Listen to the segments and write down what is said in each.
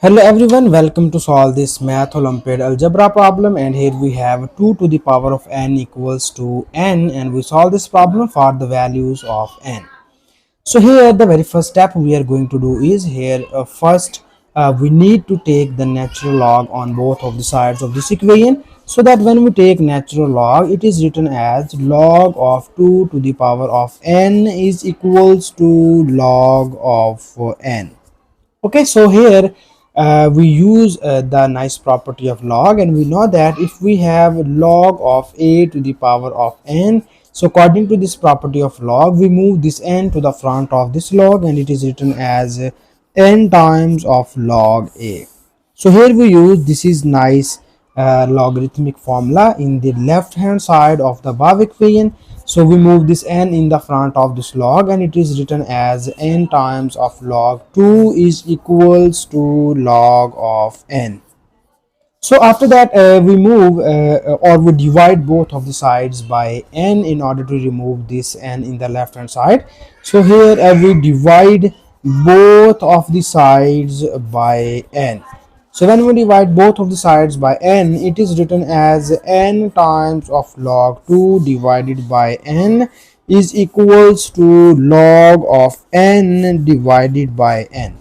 Hello everyone, welcome to solve this math Olympiad algebra problem, and here we have 2 to the power of n equals to n, and we solve this problem for the values of n. So here the very first step we are going to do is here first we need to take the natural log on both of the sides of this equation, so that when we take natural log it is written as log of 2 to the power of n is equals to log of n. Okay, so here we use the nice property of log, and we know that if we have log of a to the power of n, so according to this property of log we move this n to the front of this log and it is written as n times of log a. So here we use this is nice logarithmic formula in the left hand side of the above equation. So we move this n in the front of this log and it is written as n times of log 2 is equals to log of n. So after that we move or we divide both of the sides by n in order to remove this n in the left hand side. So here we divide both of the sides by n. So when we divide both of the sides by n, it is written as n times of log 2 divided by n is equals to log of n divided by n.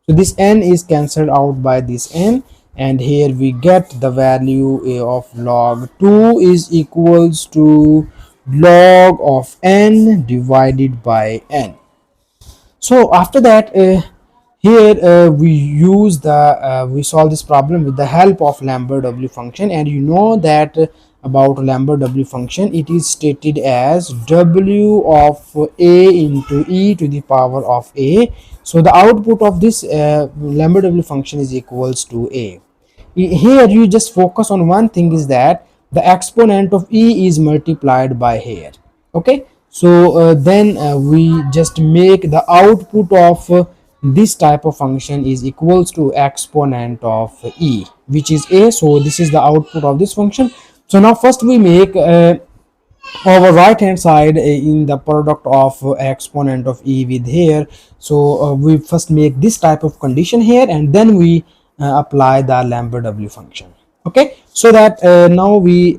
So this n is cancelled out by this n, and here we get the value of log 2 is equals to log of n divided by n. So after that here we use the we solve this problem with the help of Lambert W function, and you know that about Lambert W function, it is stated as w of a into e to the power of a. So the output of this Lambert W function is equals to a. Here you just focus on one thing, is that the exponent of e is multiplied by here. Okay, so then we just make the output of this type of function is equals to exponent of e, which is a. So this is the output of this function. So now first we make our right hand side in the product of exponent of e with here. So we first make this type of condition here, and then we apply the Lambert W function. Okay, so that now we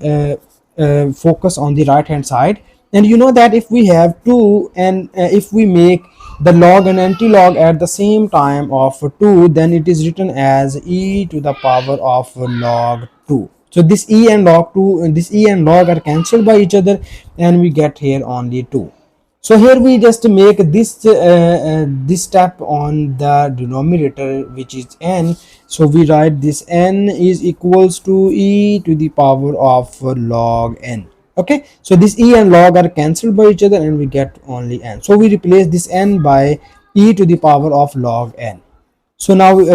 focus on the right hand side, and you know that if we have 2 and if we make the log and anti-log at the same time of 2, then it is written as e to the power of log 2. So this e and log 2 and this e and log are cancelled by each other, and we get here only 2. So here we just make this step on the denominator, which is n. So we write this n is equals to e to the power of log n. Okay, so this e and log are cancelled by each other and we get only n. So we replace this n by e to the power of log n. So now we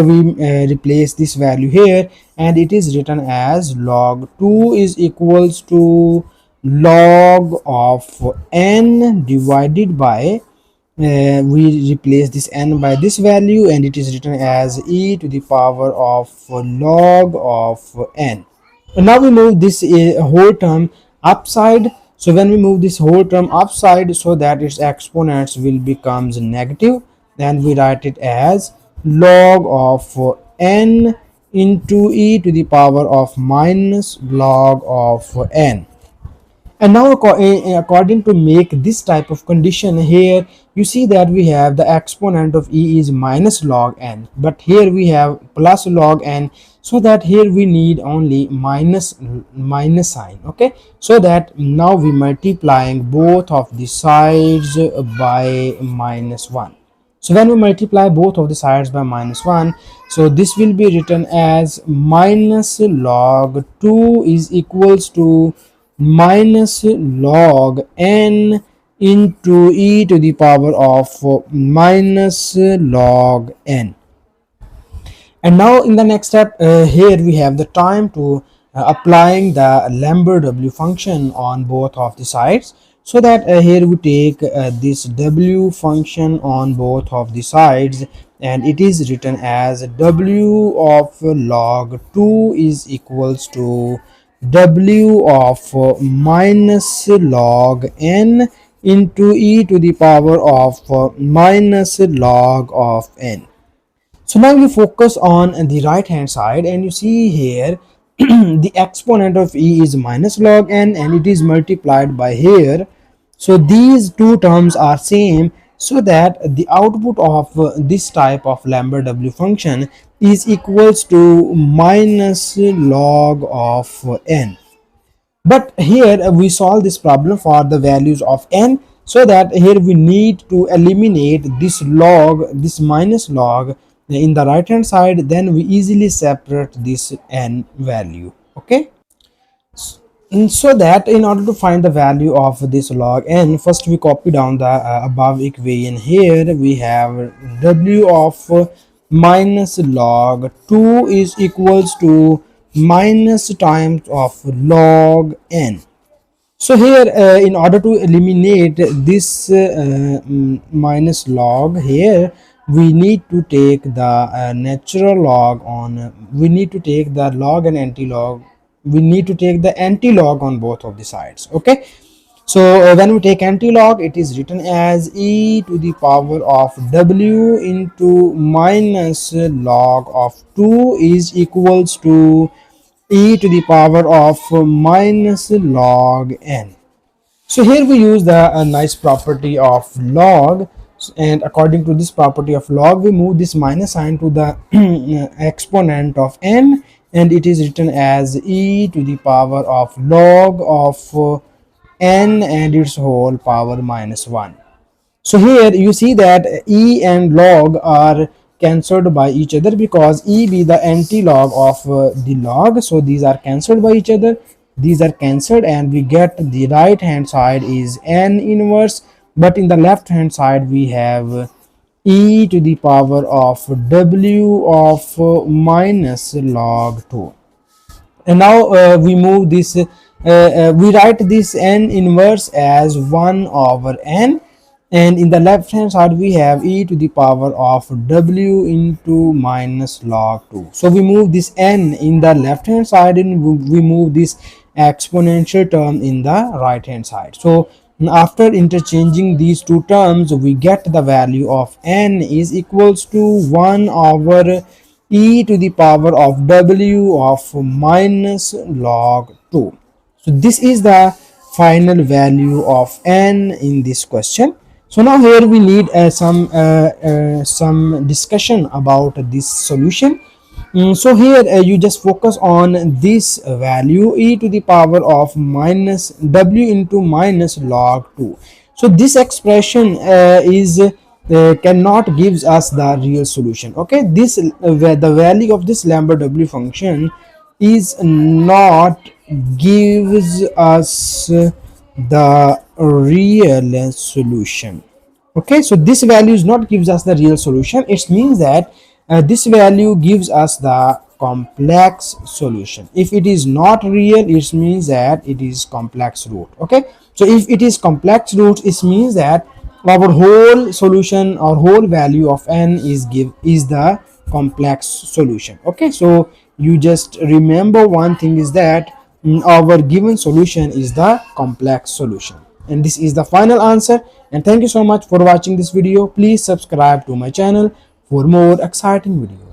replace this value here, and it is written as log 2 is equals to log of n divided by we replace this n by this value, and it is written as e to the power of log of n. And now we move this whole term upside. So when we move this whole term upside, so that its exponents will becomes negative, then we write it as log of n into e to the power of minus log of n. And now according to make this type of condition, here you see that we have the exponent of e is minus log n, but here we have plus log n, so that here we need only minus sign. Okay, so that now we multiplying both of the sides by minus 1. So when we multiply both of the sides by minus 1, so this will be written as minus log 2 is equals to minus log n into e to the power of minus log n. And now in the next step here we have the time to applying the Lambert W function on both of the sides. So that here we take this w function on both of the sides, and it is written as w of log 2 is equals to w of minus log n into e to the power of minus log of n. So now you focus on the right hand side, and you see here the exponent of e is minus log n, and it is multiplied by here. So these two terms are same, so that the output of this type of Lambert W function is equals to minus log of n. But here we solve this problem for the values of n, so that here we need to eliminate this log, this minus log in the right hand side, then we easily separate this n value. Okay, so that in order to find the value of this log n, first we copy down the above equation. Here we have w of minus log 2 is equals to minus times of log n. So here in order to eliminate this minus log, here we need to take the natural log on, we need to take the log and anti-log, we need to take the anti-log on both of the sides. Okay, so when we take anti-log, it is written as e to the power of w into minus log of 2 is equals to e to the power of minus log n. So here we use the nice property of log, and according to this property of log, we move this minus sign to the exponent of n, and it is written as e to the power of log of n and its whole power minus 1. So here you see that e and log are cancelled by each other, because e be the anti-log of the log, so these are cancelled by each other, these are cancelled, and we get the right hand side is n inverse, but in the left hand side we have e to the power of w of minus log 2. And now we move this we write this n inverse as 1 over n, and in the left hand side we have e to the power of w into minus log 2. So we move this n in the left hand side, and we move this exponential term in the right hand side. So after interchanging these two terms, we get the value of n is equals to 1 over e to the power of w of minus log 2. So this is the final value of n in this question. So now here we need some discussion about this solution. So here you just focus on this value e to the power of minus w into minus log 2. So this expression is cannot gives us the real solution. Okay, this the value of this Lambert W function is not gives us the real solution. Okay, so this value is not gives us the real solution. It means that this value gives us the complex solution. If it is not real, it means that it is complex root. Okay, so if it is complex root, it means that our whole solution or whole value of n is the complex solution. Okay, so you just remember one thing is that our given solution is the complex solution, and this is the final answer. And thank you so much for watching this video. Please subscribe to my channel for more exciting videos.